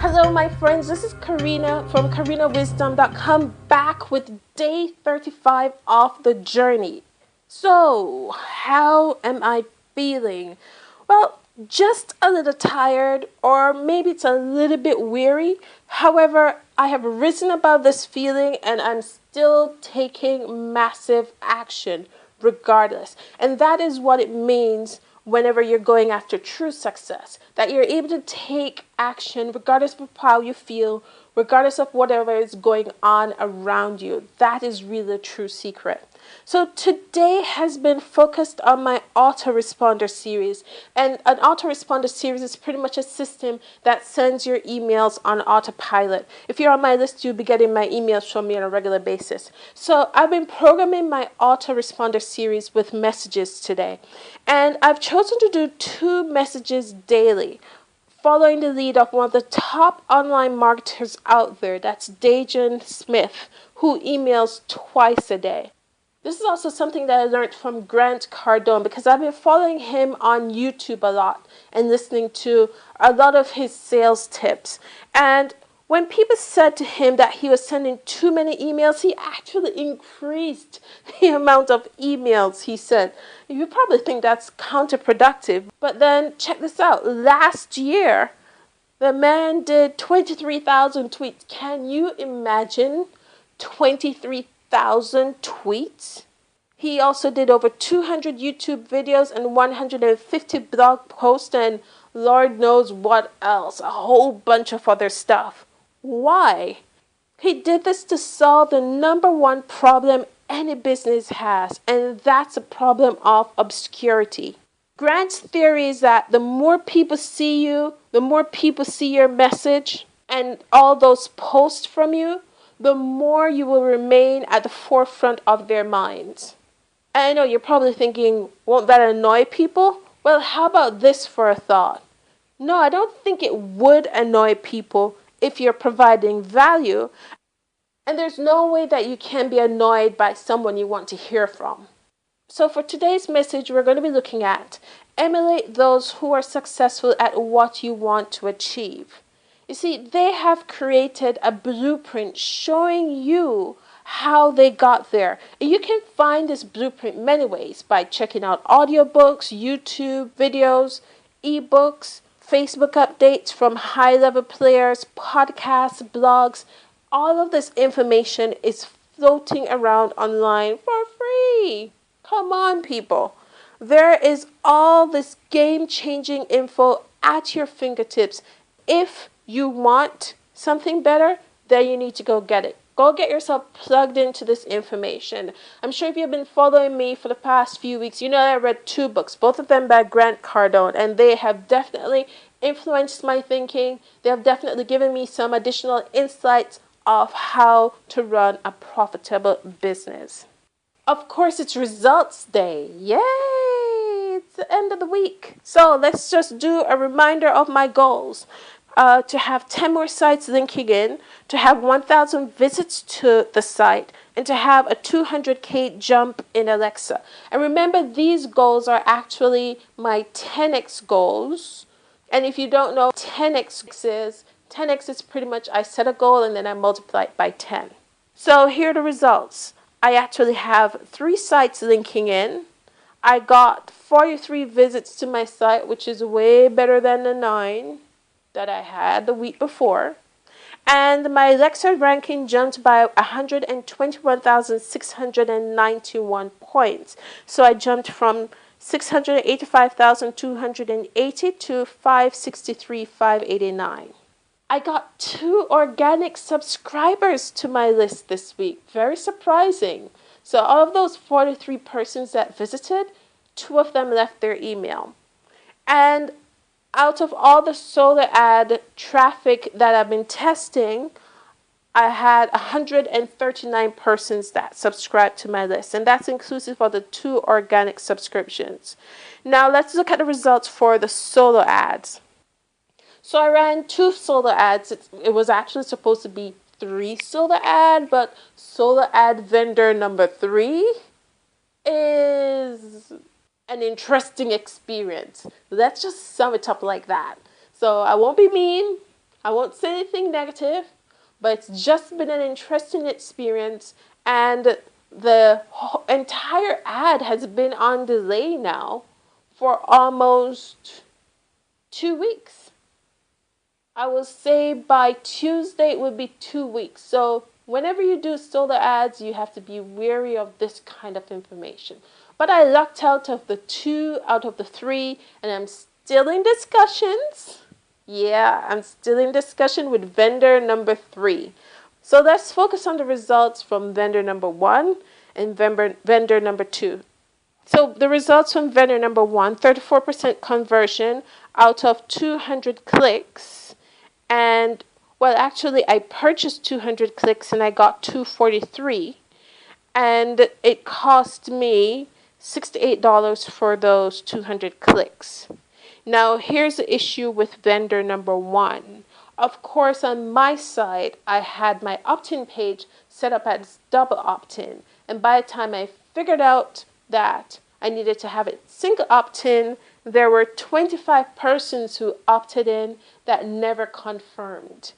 Hello my friends, this is Karina from KarinaWisdom.com, back with day 35 of the journey. So, how am I feeling? Well, just a little tired, or maybe it's a little bit weary. However, I have risen above this feeling and I'm still taking massive action regardless. And that is what it means whenever you're going after true success, that you're able to take action regardless of how you feel, regardless of whatever is going on around you. That is really the true secret. So today has been focused on my autoresponder series, and an autoresponder series is pretty much a system that sends your emails on autopilot. If you're on my list, you'll be getting my emails from me on a regular basis. So I've been programming my autoresponder series with messages today, and I've chosen to do 2 messages daily, following the lead of one of the top online marketers out there, that's Dejan Smith, who emails twice a day. This is also something that I learned from Grant Cardone, because I've been following him on YouTube a lot and listening to a lot of his sales tips. And when people said to him that he was sending too many emails, he actually increased the amount of emails he sent. You probably think that's counterproductive, but then check this out. Last year, the man did 23,000 tweets. Can you imagine 23,000 tweets? He also did over 200 YouTube videos and 150 blog posts and Lord knows what else, a whole bunch of other stuff. Why? He did this to solve the #1 problem any business has, and that's a problem of obscurity. Grant's theory is that the more people see you, the more people see your message and all those posts from you, the more you will remain at the forefront of their minds. And I know you're probably thinking, won't that annoy people? Well, how about this for a thought? No, I don't think it would annoy people if you're providing value, and there's no way that you can be annoyed by someone you want to hear from. So for today's message, we're going to be looking at emulate those who are successful at what you want to achieve. You see, they have created a blueprint showing you how they got there. And you can find this blueprint many ways, by checking out audiobooks, YouTube videos, ebooks, Facebook updates from high-level players, podcasts, blogs. All of this information is floating around online for free. Come on, people. There is all this game-changing info at your fingertips. If you want something better, then you need to go get it. Go get yourself plugged into this information. I'm sure if you've been following me for the past few weeks, you know that I read 2 books, both of them by Grant Cardone, and they have definitely influenced my thinking. They have definitely given me some additional insights of how to run a profitable business. Of course, it's results day. Yay! It's the end of the week. So let's just do a reminder of my goals. To have 10 more sites linking in, to have 1,000 visits to the site, and to have a 200K jump in Alexa. And remember, these goals are actually my 10x goals. And if you don't know, 10x is pretty much I set a goal and then I multiply it by 10. So here are the results. I actually have 3 sites linking in. I got 43 visits to my site, which is way better than the 9 that I had the week before. And my Alexa ranking jumped by 121,691 points. So I jumped from 685,280 to 563,589. I got 2 organic subscribers to my list this week. Very surprising. So out of those 43 persons that visited, 2 of them left their email. And out of all the solar ad traffic that I've been testing, I had 139 persons that subscribed to my list, and that's inclusive of the 2 organic subscriptions. Now let's look at the results for the solo ads. So I ran 2 solo ads. It was actually supposed to be 3 solo ad, but solo ad vendor number 3 is an interesting experience. Let's just sum it up like that. So I won't be mean. I won't say anything negative, but it's just been an interesting experience, and the entire ad has been on delay now for almost 2 weeks. I will say by Tuesday it would be 2 weeks. So whenever you do solar ads, you have to be wary of this kind of information. But I lucked out of the 2 out of the 3, and I'm still in discussions. Yeah, I'm still in discussion with vendor number 3. So let's focus on the results from vendor number 1 and vendor number 2. So the results from vendor number 1, 34% conversion out of 200 clicks. And, well, actually, I purchased 200 clicks and I got 243. And it cost me $68 for those 200 clicks. Now, here's the issue with vendor number 1. Of course, on my side, I had my opt-in page set up as double opt-in. And by the time I figured out that I needed to have it single opt-in, there were 25 persons who opted in that never confirmed.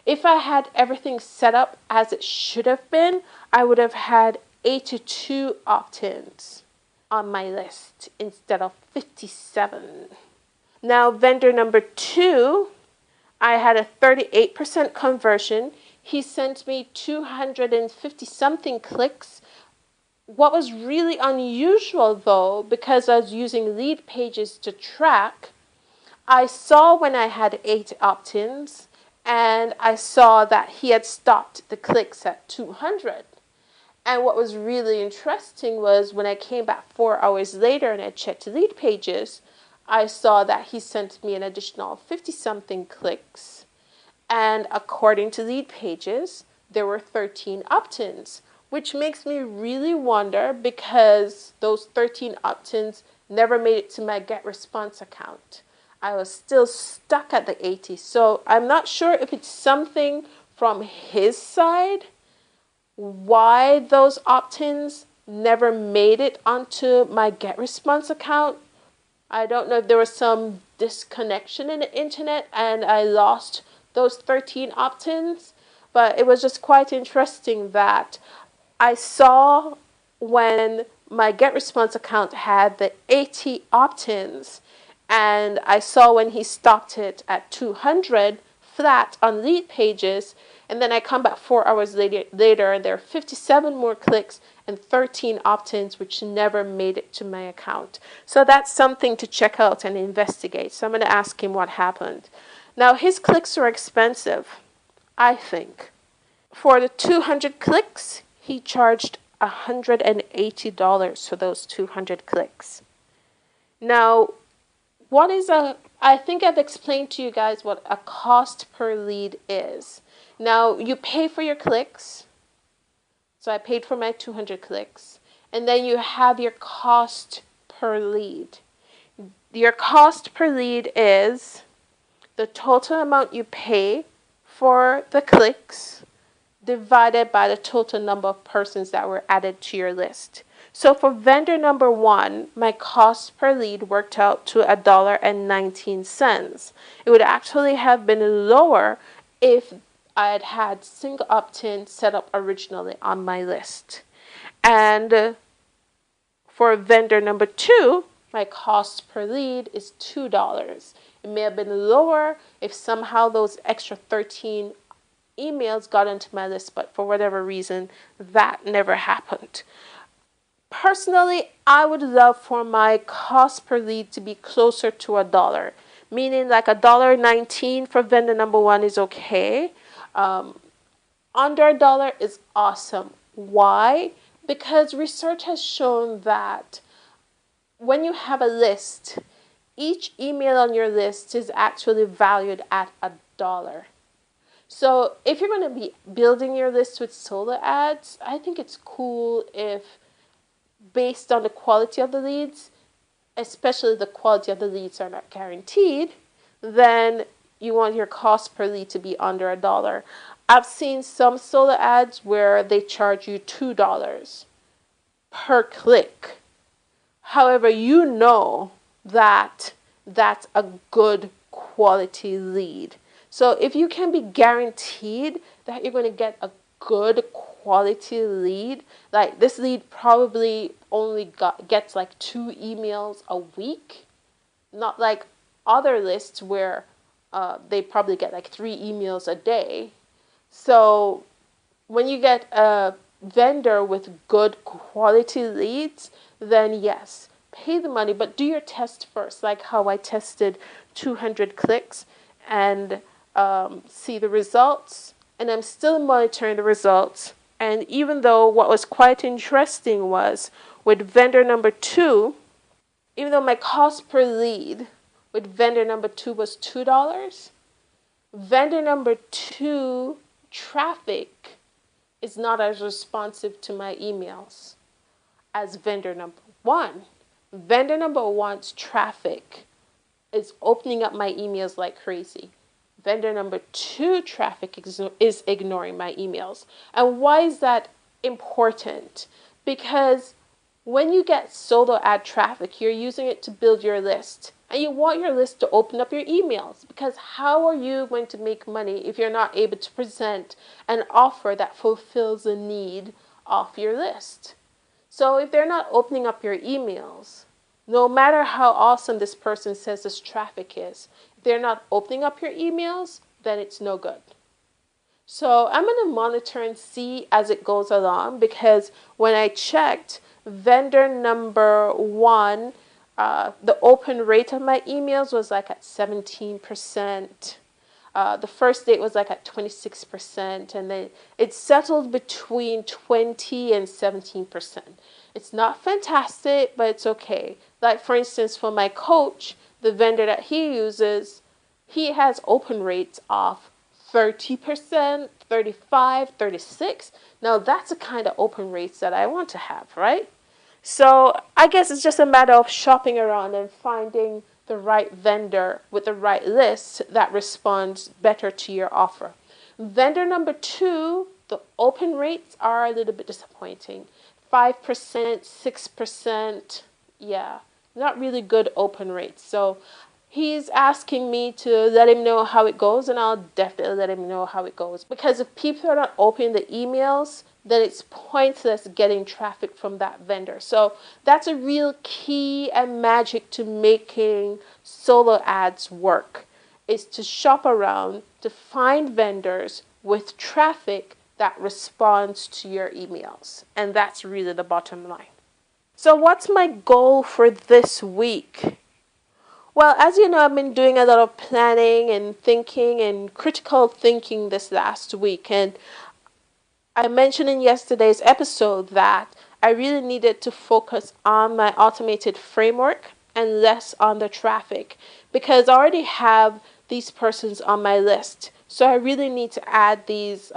If I had everything set up as it should have been, I would have had 82 opt-ins on my list instead of 57. Now, vendor number 2, I had a 38% conversion. He sent me 250 something clicks. What was really unusual, though, because I was using Lead Pages to track, I saw when I had 8 opt-ins, and I saw that he had stopped the clicks at 200. And what was really interesting was when I came back 4 hours later and I checked Lead Pages, I saw that he sent me an additional 50-something clicks. And according to Lead Pages, there were 13 opt-ins, which makes me really wonder because those 13 opt-ins never made it to my GetResponse account. I was still stuck at the 80. So I'm not sure if it's something from his side, why those opt-ins never made it onto my GetResponse account. I don't know if there was some disconnection in the internet and I lost those 13 opt-ins, but it was just quite interesting that I saw when my GetResponse account had the 80 opt-ins, and I saw when he stopped it at 200 flat on Lead Pages, and then I come back 4 hours later and there are 57 more clicks and 13 opt-ins which never made it to my account. So that's something to check out and investigate. So I'm going to ask him what happened. Now, his clicks are expensive, I think. For the 200 clicks, he charged $180 for those 200 clicks. Now, I think I've explained to you guys what a cost per lead is. Now, you pay for your clicks. So I paid for my 200 clicks. And then you have your cost per lead. Your cost per lead is the total amount you pay for the clicks divided by the total number of persons that were added to your list. So for vendor number 1, my cost per lead worked out to $1.19. It would actually have been lower if I had had single opt-in set up originally on my list. And for vendor number 2, my cost per lead is $2. It may have been lower if somehow those extra 13 emails got into my list, but for whatever reason, that never happened. Personally, I would love for my cost per lead to be closer to $1, meaning like $1.19 for vendor number 1 is okay. Under $1 is awesome. Why? Because research has shown that when you have a list, each email on your list is actually valued at $1. So if you're going to be building your list with solar ads, I think it's cool if, based on the quality of the leads, especially the quality of the leads are not guaranteed, then you want your cost per lead to be under $1. I've seen some solar ads where they charge you $2 per click. However, you know that that's a good quality lead. So if you can be guaranteed that you're going to get a good quality lead, like this lead probably only gets like 2 emails a week, not like other lists where they probably get like 3 emails a day. So when you get a vendor with good quality leads, then yes, pay the money, but do your test first, like how I tested 200 clicks and see the results. And I'm still monitoring the results. And even though what was quite interesting was with vendor number 2, even though my cost per lead with vendor number 2 was $2, vendor number 2 traffic is not as responsive to my emails as vendor number 1. Vendor number 1's traffic is opening up my emails like crazy. Vendor number 2 traffic is ignoring my emails. And why is that important? Because when you get solo ad traffic, you're using it to build your list. And you want your list to open up your emails, because how are you going to make money if you're not able to present an offer that fulfills a need off your list? So if they're not opening up your emails, no matter how awesome this person says this traffic is, if they're not opening up your emails, then it's no good. So I'm going to monitor and see as it goes along, because when I checked, vendor number 1, the open rate of my emails was like at 17%. The first date was like at 26%, and then it settled between 20 and 17%. It's not fantastic, but it's okay. Like for instance, for my coach, the vendor that he uses, he has open rates of 30%, 35, 36. Now that's the kind of open rates that I want to have, right? So I guess it's just a matter of shopping around and finding the right vendor with the right list that responds better to your offer. Vendor number 2, the open rates are a little bit disappointing. 5%, 6%, yeah, not really good open rates. So he's asking me to let him know how it goes, and I'll definitely let him know how it goes. Because if people are not opening the emails, then it's pointless getting traffic from that vendor. So that's a real key and magic to making solo ads work, is to shop around to find vendors with traffic that responds to your emails. And that's really the bottom line. So what's my goal for this week? Well, as you know, I've been doing a lot of planning and thinking and critical thinking this last week. And I mentioned in yesterday's episode that I really needed to focus on my automated framework and less on the traffic, because I already have these persons on my list. So I really need to add these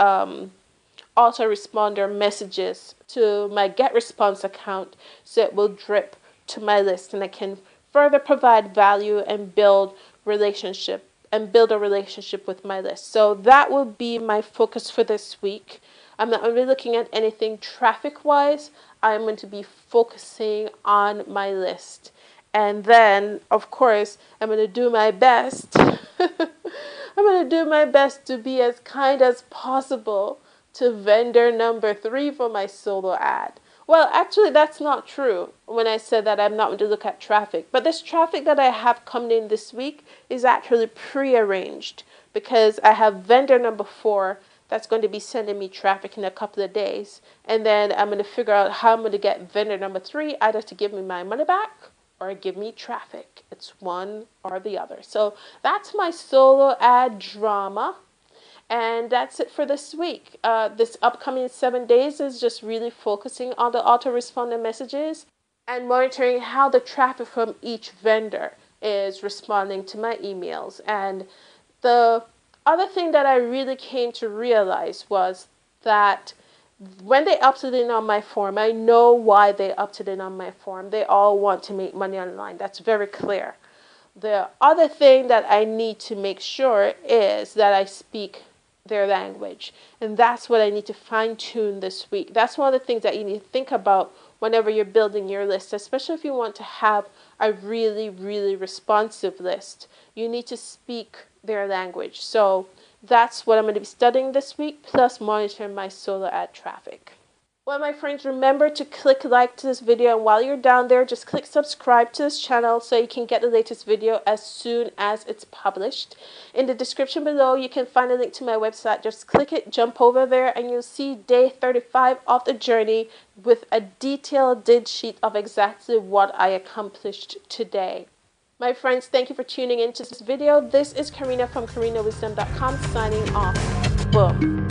autoresponder messages to my GetResponse account so it will drip to my list, and I can further provide value and build a relationship with my list. So that will be my focus for this week. I'm not really looking at anything traffic-wise. I'm going to be focusing on my list. And then, of course, I'm going to do my best. I'm going to do my best to be as kind as possible to vendor number 3 for my solo ad. Well, actually, that's not true when I said that I'm not going to look at traffic. But this traffic that I have coming in this week is actually prearranged, because I have vendor number 4 that's going to be sending me traffic in a couple of days. And then I'm going to figure out how I'm going to get vendor number 3 either to give me my money back or give me traffic. It's one or the other. So that's my solo ad drama. And that's it for this week. This upcoming 7 days is just really focusing on the autoresponder messages and monitoring how the traffic from each vendor is responding to my emails. And the other thing that I really came to realize was that when they opted in on my form, I know why they opted in on my form. They all want to make money online. That's very clear. The other thing that I need to make sure is that I speak their language. And that's what I need to fine tune this week. That's one of the things that you need to think about whenever you're building your list, especially if you want to have a really, really responsive list. You need to speak their language. So that's what I'm going to be studying this week, plus monitoring my solo ad traffic. Well, my friends, remember to click like to this video, and while you're down there, just click subscribe to this channel so you can get the latest video as soon as it's published. In the description below, you can find a link to my website. Just click it, jump over there, and you'll see day 35 of the journey with a detailed did sheet of exactly what I accomplished today. My friends, thank you for tuning into this video. This is Karina from KarinaWisdom.com signing off. Boom.